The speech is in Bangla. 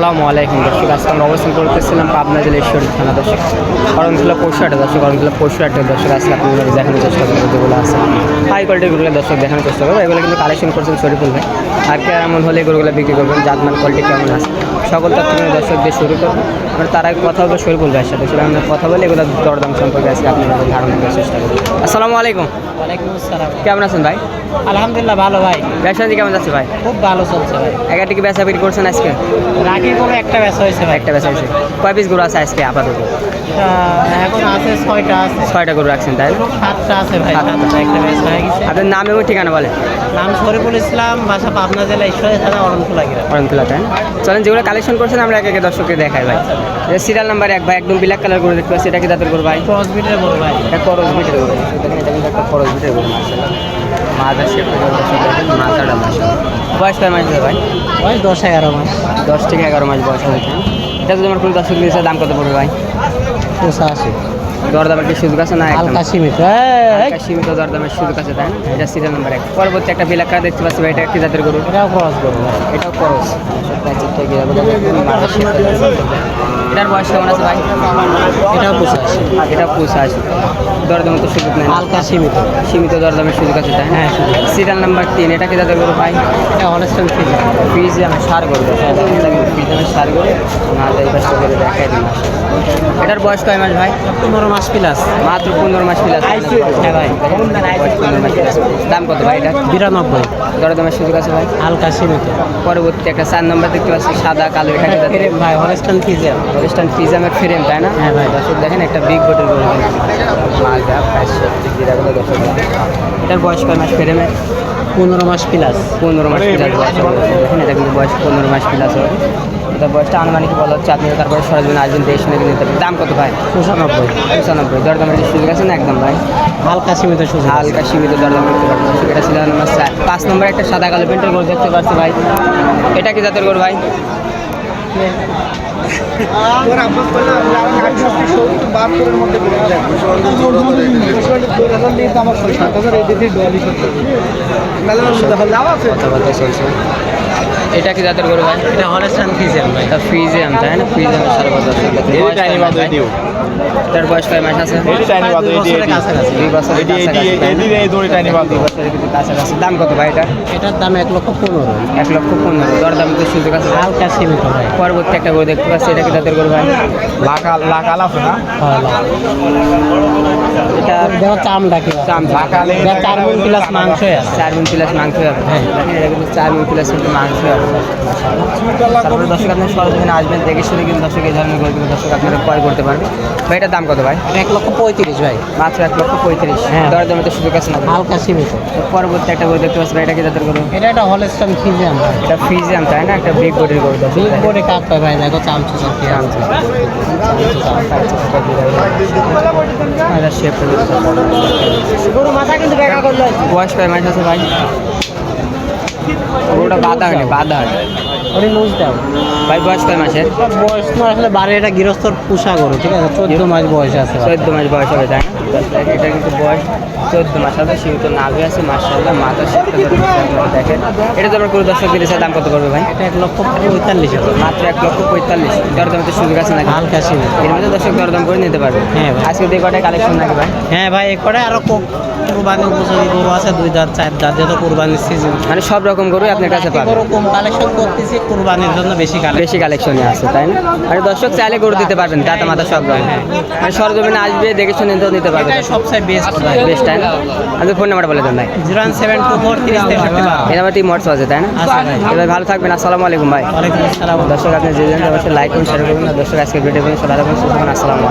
আসসালামু আলাইকুম দর্শক, আজকে আমরা অবস্থান করতেছিলাম পাবনা জেলা ঈশ্বরদী থানা দর্শক, করণখোলা পশুহাটে দর্শক, করণখোলা পশুহাটে দর্শক। আজকে আপনাদের দেখানোর চেষ্টা করবো যেগুলো আছে হাই কোয়ালিটির গরুগুলো দর্শক দেখানোর চেষ্টা করবো। এগুলো কিন্তু কালেকশন করছেন শরীফুল ভাই, আর কেমন হলে গরুগুলো বিক্রি করবেন, জাতমান কোয়ালিটি কেমন আছে সকল তথ্য দর্শক দিয়ে শুরু করবো। আমরা তার আগে কথা বলবো শরীফুল ভাইয়ের সাথে, সেটা আমরা কথা বলে এগুলো দরদাম সম্পর্কে আজকে আপনাদের ধারণা করার চেষ্টা করবো। আসসালামু আলাইকুম। ওয়ালাইকুম আসসালাম। কেমন আছেন ভাই? আলহামদুলিল্লাহ ভালো ভাই। ব্যবসা কেমন যাচ্ছে ভাই? খুব ভালো চলছে ভাই। এগারটি কি বেচা বিক্রি করছেন আজকে? রাখি করে একটা বেচা হয়েছে ভাই। একটা বেচা হয়েছে। কয় পিস গরু আছে আজকে আপাতত? এখন আছে 6টা আছে। 6টা গরু রাখছেন তাই? 7টা আছে ভাই। 7টা একটা বেচা হয়ে গেছে। আপনার নাম এবং ঠিকানা বলেন। নাম শরীফুল ইসলাম, বাসা পাবনা জেলা ঈশ্বরদী থানা অরণখোলা গ্রাম। করণখোলা তাই? চলেন যেগুলো কালেকশন করছেন আমরা একে একে দর্শককে দেখাই ভাই। সিরিয়াল নাম্বার 1 ভাই, একদম ব্ল্যাক কালার গরু দেখতে পাচ্ছি, এটা কি জাতের গরু ভাই? ক্রস বিটের বড় ভাই। এটা করস বিটের গরু। দেখেন এটা কিন্তু একটা করস বিটের গরু মাশাআল্লাহ। মাদার শেপ দর্শক দেখেন, মাথাটা মাশাআল্লাহ। বয়স কয় মাস ভাই? বয়স 10-11 মাস। 10 থেকে 11 মাস বয়স হয়েছে। এটা যদি আমার কোনো দর্শক দিয়েছে দাম কত পড়বে ভাই? 85। দরদামের কি সুযোগ আছে না? হালকা সীমিত। হালকা সীমিত দরদামের সুযোগ আছে তাই না? এটা সিরিয়াল নাম্বার 1। পরবর্তী একটা ব্ল্যাক কালার দেখতে পাচ্ছি ভাই, এটা কি জাতের গরু? এটাও ক্রস গরু ভাই। এটাও করস। এটার বয়স কেমন আছে ভাই? এটাও 85। এটা 85। দরদামের তো সুযোগ নেই। হালকা সীমিত। সীমিত দরদামের সুযোগ আছে তাই? হ্যাঁ সুযোগ। সিরিয়াল নাম্বার 3, এটা কি জাতের গরু ভাই? এটা হলস্টাইন ফ্রিজিয়ান। ফ্রিজিয়ান সার গরু। ফ্রিজিয়ানের সার গরু না যাই পাশে করে দেখাই দিন। এটার বয়স কয় মাস ভাই? 15 মাস প্লাস। মাত্র 15 মাস প্লাস। হ্যাঁ ভাই। 15 মাস প্লাস। দাম কত ভাই এটা? 92। দরদামের সুযোগ আছে ভাই? হালকা সীমিত। পরবর্তী একটা 4 নম্বর দেখতে পাচ্ছি সাদা কালো, এটা কি জাতের? ফ্রেম ভাই, হলস্টাইন ফ্রিজিয়ান। ওয়েস্টার্ন ফ্রিজামের ফ্রেম তাই না? হ্যাঁ ভাই। দর্শক দেখেন একটা বিগ বোটের গরু, মাজা পাঁচশো যেটাগুলো দর্শক দেখেন। এটার বয়স কয় মাস ফ্রেমে? 15 মাস প্লাস। 15 মাস প্লাস বয়স হবে। দেখেন এটা কিন্তু বয়স 15 মাস প্লাস হবে। এটা বয়সটা আনুমানিক বলা হচ্ছে, আপনি তারপরে সরাসরি আসবেন, দেখে শুনে কিনে নিতে পারবেন। দাম কত ভাই? 95। 95। দরদামের কি সুযোগ আছে না একদম ভাই? হালকা সীমিত সুযোগ। হালকা সীমিত দরদাম করতে পারবেন। এটা ছিল নাম্বার 4। 5 নম্বর একটা সাদা কালো পেন্টের গরু দেখতে পাচ্ছি ভাই, এটা কি জাতের গরু ভাই? কথাবার্তা চলছে। এটা কি জাতের গরু ভাই? এটা হলস্টাইন ফ্রিজিয়ান ভাই। এটা ফ্রিজিয়ান তাই না? ফ্রিজিয়ান সারা বছর। এটার বয়স কয় মাস আছে? 2 বছরের কাছাকাছি। 2 বছরের কাছাকাছি। 2 বছরের কাছাকাছি। দাম কত ভাই এটা? এটার দাম 1,15,000। 1,15,000। দরদাম তো সুযোগ আছে ভাই? হালকা সীমিত ভাই। পরবর্তী একটা গরু দেখতে পাচ্ছি, এটা কি জাতের গরু ভাই? এটা দেখো চামড়া কি চাম 4 গুণ প্লাস মাংসই আছে। 4 গুণ প্লাস মাংস হবে। হ্যাঁ। দেখেন এটা কিন্তু 4 গুণ প্লাস কিন্তু মাংস হবে। তারপরে দর্শক আপনি সরজমিনে আসবেন, দেখে শুনে কিন্তু দর্শক এই ধরনের গরুগুলো দর্শক আপনারা ক্রয় করতে পারবেন। ভাই এটার দাম কত ভাই? 1,35,000 ভাই। মাত্র 1,35,000। হ্যাঁ। দরদামে তো সুযোগ আছে না? হালকা সীমিত। পরবর্তী একটা গরু দেখতে পাচ্ছি ভাই, এটা কি জাতের গরু? এটা একটা হলস্টাইন ফ্রিজিয়ান ভাই। এটা ফ্রিজিয়ান তাই না? একটা বিগ বডির গরু দর্শক। বিগ বডি কাপ পায় ভাই, দেখো চামচু চাকি আছে। গরু মাথা কিন্তু বেকা করলো। বয়স কয় মাস আছে ভাই? গরুটা বাধা হয়নি, বাধা হয় ওরে লুজ দাও ভাই। বয়স কয় মাসের? বয়স তো আসলে বাড়ি, এটা গৃহস্থর পোষা গরু, ঠিক আছে। 14 মাস বয়স আছে। 14 মাস বয়স হবে তাই না? এটা কিন্তু বয়স 14 মাস হবে। সীমিত নাভি আছে মাশাআল্লাহ, মাথা শেপটা দেখেন। এটা তো আমার কোনো দর্শক দিলে দাম কত পড়বে ভাই? এটা 1,45,000। মাত্র 1,45,000। দরদামে তো সুযোগ আছে নাকি? হালকা সীমিত। এর মধ্যে দর্শক দরদাম করে নিতে পারবে। হ্যাঁ ভাই। আজকে দিয়ে কটায় কালেকশন নাকি ভাই? হ্যাঁ ভাই, করে আরো কুরবানি উপযোগী গরু আছে, 2 দাঁত 4 দাঁত, যেহেতু কুরবানির সিজন। মানে সব রকম গরু আপনার কাছে পাবেন। গরু কম কালেকশন করতেছি, কুরবানির জন্য বেশি কালেকশনে আছে তাই না? মানে দর্শক চাইলে গরু দিতে পারবেন, দাঁতা মাথা সব রকম। মানে সরজমিনে আসবে, দেখে শুনে তো নিতে পারবেন। এটাই সবচেয়ে বেস্ট ভাই। বেস্ট তাই না? আপনি ফোন নাম্বার বলে দেন ভাই। 017243063। এই নাম্বারটি মোটস আছে তাই না? আছে ভাই। এবার ভালো থাকবেন। আসসালামু আলাইকুম ভাই। ওয়ালাইকুম আসসালাম। দর্শক আপনি যে জানেন অবশ্যই লাইক করুন, শেয়ার করুন। দর্শক আজকে ভিডিও সবাই রাখুন। আসসালামু আলাইকুম।